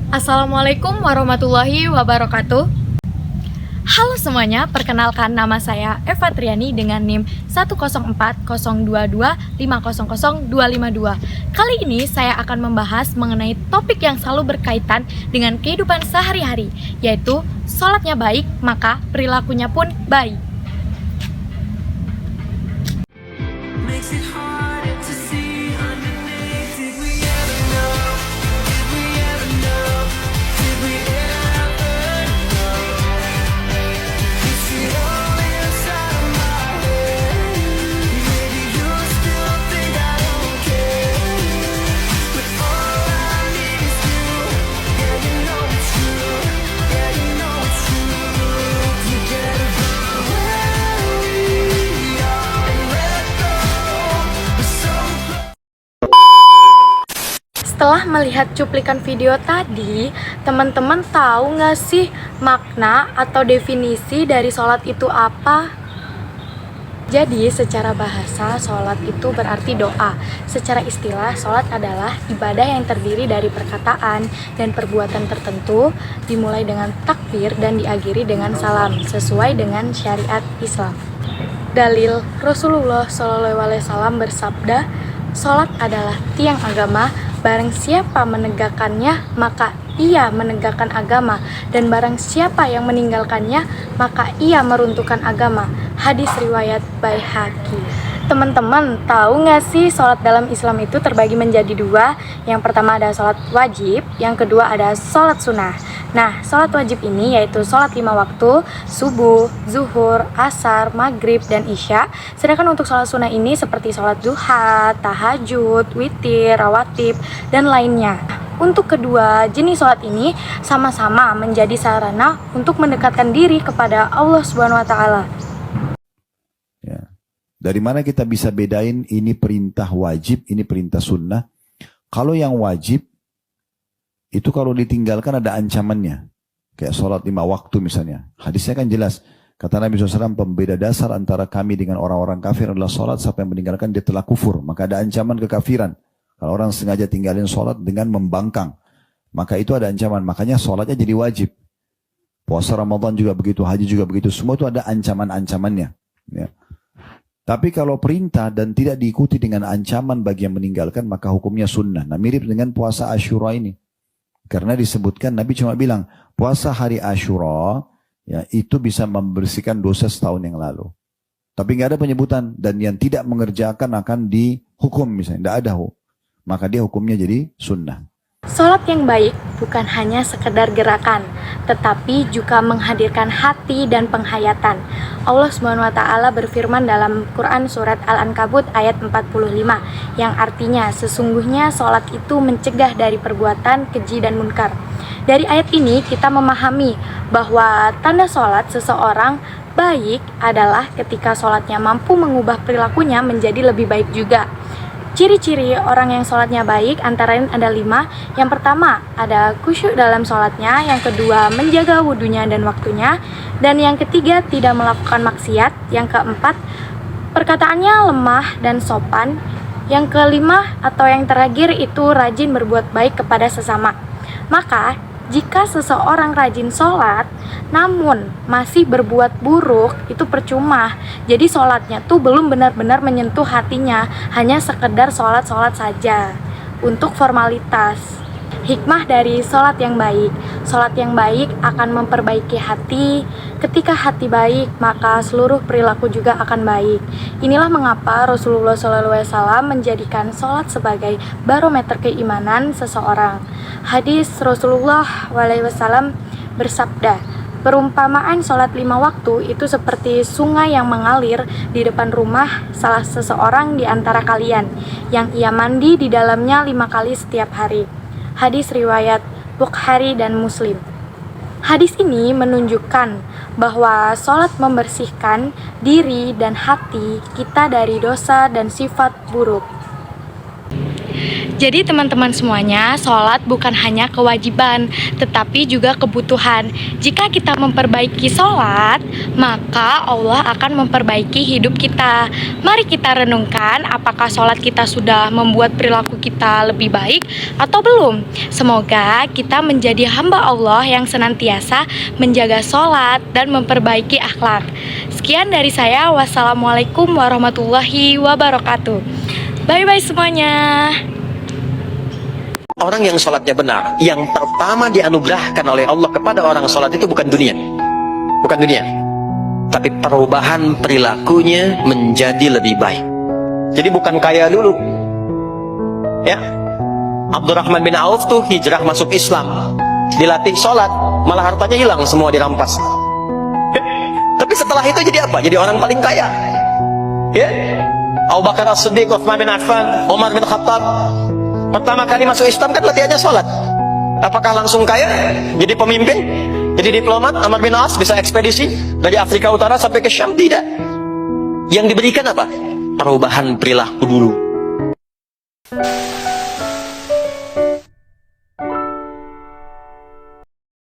Assalamualaikum warahmatullahi wabarakatuh. Halo semuanya, perkenalkan nama saya Eva Triani dengan NIM 1040225000252. Kali ini saya akan membahas mengenai topik yang selalu berkaitan dengan kehidupan sehari-hari, yaitu sholatnya baik, maka perilakunya pun baik. Setelah melihat cuplikan video tadi, teman-teman tahu nggak sih makna atau definisi dari sholat itu apa? Jadi, secara bahasa, sholat itu berarti doa. Secara istilah, sholat adalah ibadah yang terdiri dari perkataan dan perbuatan tertentu, dimulai dengan takbir dan diakhiri dengan salam, sesuai dengan syariat Islam. Dalil, Rasulullah SAW bersabda, sholat adalah tiang agama. Barang siapa menegakkannya, maka ia menegakkan agama, dan barang siapa yang meninggalkannya, maka ia meruntuhkan agama. Hadis riwayat Baihaqi. Teman-teman, tahu nggak sih sholat dalam Islam itu terbagi menjadi dua? Yang pertama ada sholat wajib, yang kedua ada sholat sunnah. Nah, sholat wajib ini yaitu sholat 5 waktu, subuh, zuhur, asar, maghrib, dan isya. Sedangkan untuk sholat sunnah ini seperti sholat duha, tahajud, witir, rawatib, dan lainnya. Untuk kedua jenis sholat ini sama-sama menjadi sarana untuk mendekatkan diri kepada Allah Subhanahu wa Ta'ala. Ya. Dari mana kita bisa bedain ini perintah wajib, ini perintah sunnah? Kalau yang wajib, itu kalau ditinggalkan ada ancamannya. Kayak sholat 5 waktu misalnya. Hadisnya kan jelas. Kata Nabi SAW, pembeda dasar antara kami dengan orang-orang kafir adalah sholat, siapa yang meninggalkan dia telah kufur. Maka ada ancaman kekafiran. Kalau orang sengaja tinggalin sholat dengan membangkang, maka itu ada ancaman. Makanya sholatnya jadi wajib. Puasa Ramadan juga begitu, haji juga begitu. Semua itu ada ancaman-ancamannya. Ya. Tapi kalau perintah dan tidak diikuti dengan ancaman bagi yang meninggalkan, maka hukumnya sunnah. Nah, mirip dengan puasa Asyura ini. Karena disebutkan, Nabi cuma bilang, puasa hari Asyura, ya, itu bisa membersihkan dosa setahun yang lalu. Tapi nggak ada penyebutan, dan yang tidak mengerjakan akan dihukum misalnya, tidak ada. Maka dia hukumnya jadi sunnah. Sholat yang baik bukan hanya sekedar gerakan, tetapi juga menghadirkan hati dan penghayatan. Allah Subhanahu wa Ta'ala berfirman dalam Quran surat Al-Ankabut ayat 45, yang artinya sesungguhnya sholat itu mencegah dari perbuatan keji dan munkar. Dari ayat ini kita memahami bahwa tanda sholat seseorang baik adalah ketika sholatnya mampu mengubah perilakunya menjadi lebih baik juga. Ciri-ciri orang yang sholatnya baik antara lain ada 5. Yang pertama, ada khusyuk dalam sholatnya. Yang kedua, menjaga wudhunya dan waktunya. Dan yang ketiga, tidak melakukan maksiat. Yang keempat, perkataannya lemah dan sopan. Yang kelima atau yang terakhir itu rajin berbuat baik kepada sesama. Maka, jika seseorang rajin sholat, namun masih berbuat buruk, itu percuma. Jadi sholatnya tuh belum benar-benar menyentuh hatinya, hanya sekedar sholat-sholat saja, untuk formalitas. Hikmah dari sholat yang baik. Sholat yang baik akan memperbaiki hati. Ketika hati baik, maka seluruh perilaku juga akan baik. Inilah mengapa Rasulullah SAW menjadikan sholat sebagai barometer keimanan seseorang. Hadis Rasulullah SAW bersabda, perumpamaan sholat 5 waktu itu seperti sungai yang mengalir di depan rumah salah seseorang di antara kalian, yang ia mandi di dalamnya 5 kali setiap hari. Hadis riwayat Bukhari dan Muslim. Hadis ini menunjukkan bahwa sholat membersihkan diri dan hati kita dari dosa dan sifat buruk. Jadi teman-teman semuanya, sholat bukan hanya kewajiban, tetapi juga kebutuhan. Jika kita memperbaiki sholat, maka Allah akan memperbaiki hidup kita. Mari kita renungkan apakah sholat kita sudah membuat perilaku kita lebih baik atau belum. Semoga kita menjadi hamba Allah yang senantiasa menjaga sholat dan memperbaiki akhlak. Sekian dari saya, wassalamualaikum warahmatullahi wabarakatuh. Bye-bye semuanya. Orang yang sholatnya benar, yang pertama dianugerahkan oleh Allah kepada orang sholat itu bukan dunia. Bukan dunia. Tapi perubahan perilakunya menjadi lebih baik. Jadi bukan kaya dulu. Ya, Abdurrahman bin Auf tuh hijrah masuk Islam. Dilatih sholat, malah hartanya hilang semua dirampas. Tapi setelah itu jadi apa? Jadi orang paling kaya. Ya, Abu Bakar As-Siddiq, Utsman bin Affan, Umar bin Khattab, pertama kali masuk Islam kan latihannya sholat. Apakah langsung kaya? Jadi pemimpin? Jadi diplomat? Amr bin As bisa ekspedisi dari Afrika Utara sampai ke Syam? Tidak. Yang diberikan apa? Perubahan perilaku dulu.